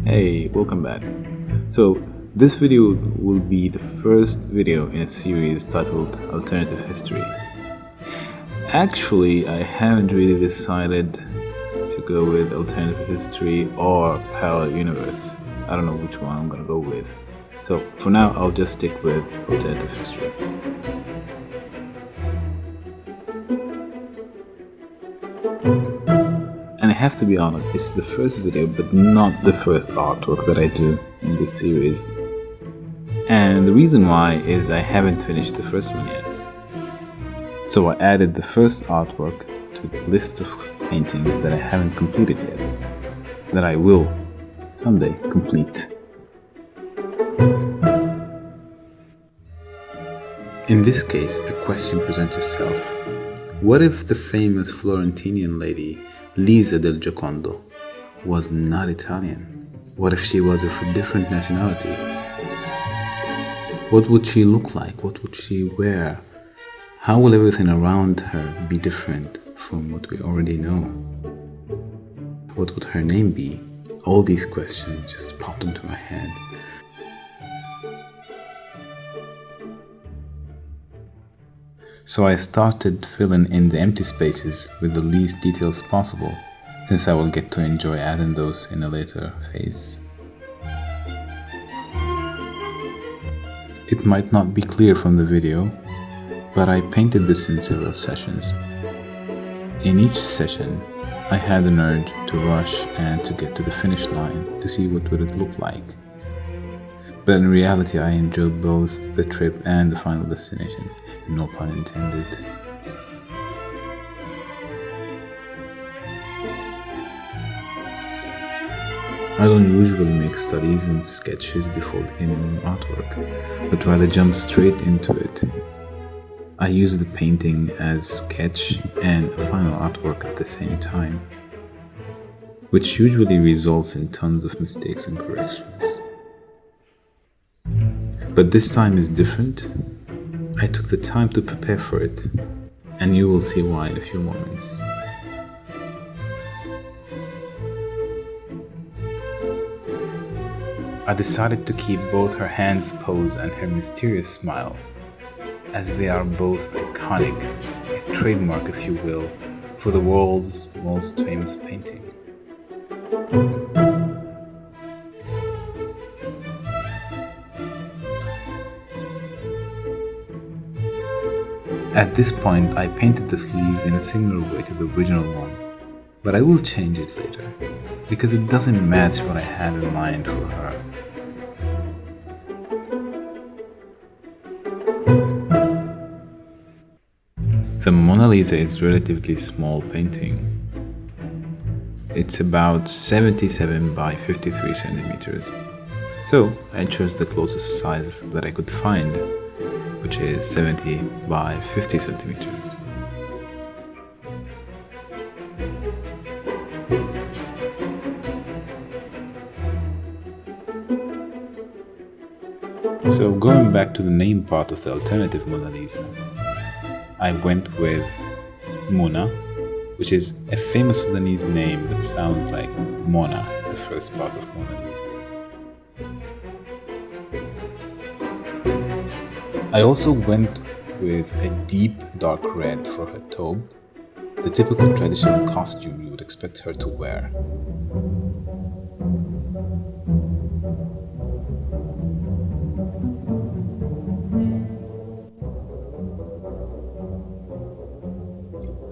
Hey, welcome back. So, this video will be the first video in a series titled Alternative History. Actually, I haven't really decided to go with Alternative History or Parallel Universe. I don't know which one I'm gonna go with. So, for now, I'll just stick with Alternative History. And I have to be honest, it's the first video, but not the first artwork that I do in this series. And the reason why is I haven't finished the first one yet. So I added the first artwork to the list of paintings that I haven't completed yet, that I will someday complete. In this case, a question presents itself. What if the famous Florentinian lady Lisa del Giocondo was not Italian? What if she was of a different nationality? What would she look like? What would she wear? How will everything around her be different from what we already know? What would her name be? All these questions just popped into my head. So I started filling in the empty spaces with the least details possible, since I will get to enjoy adding those in a later phase. It might not be clear from the video, but I painted this in several sessions. In each session, I had an urge to rush and to get to the finish line to see what would it look like. But in reality, I enjoyed both the trip and the final destination. No pun intended. I don't usually make studies and sketches before beginning artwork, but rather jump straight into it. I use the painting as sketch and a final artwork at the same time, which usually results in tons of mistakes and corrections. But this time is different. I took the time to prepare for it, and you will see why in a few moments. I decided to keep both her hands pose and her mysterious smile, as they are both iconic, a trademark if you will, for the world's most famous painting. At this point, I painted the sleeves in a similar way to the original one, but I will change it later, because it doesn't match what I have in mind for her. The Mona Lisa is a relatively small painting. It's about 77 by 53 centimeters. So I chose the closest size that I could find, which is 70 by 50 centimeters. So going back to the name part of the alternative Mona Lisa, I went with Mona, which is a famous Sudanese name that sounds like Mona, the first part of Mona Lisa. I also went with a deep dark red for her toque, the typical traditional costume you would expect her to wear.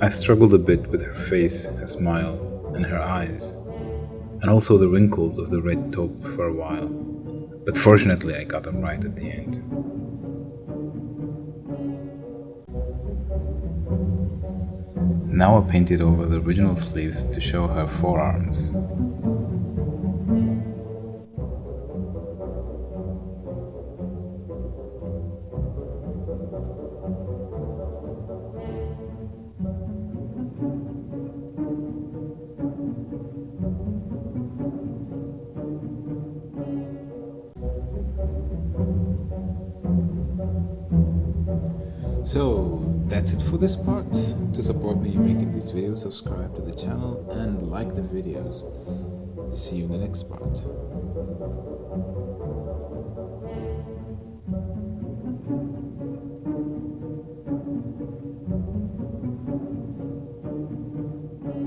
I struggled a bit with her face, her smile, and her eyes, and also the wrinkles of the red taupe for a while, but fortunately I got them right at the end. Now I painted over the original sleeves to show her forearms. So that's it for this part. To support me in making these videos, subscribe to the channel and like the videos. See you in the next part.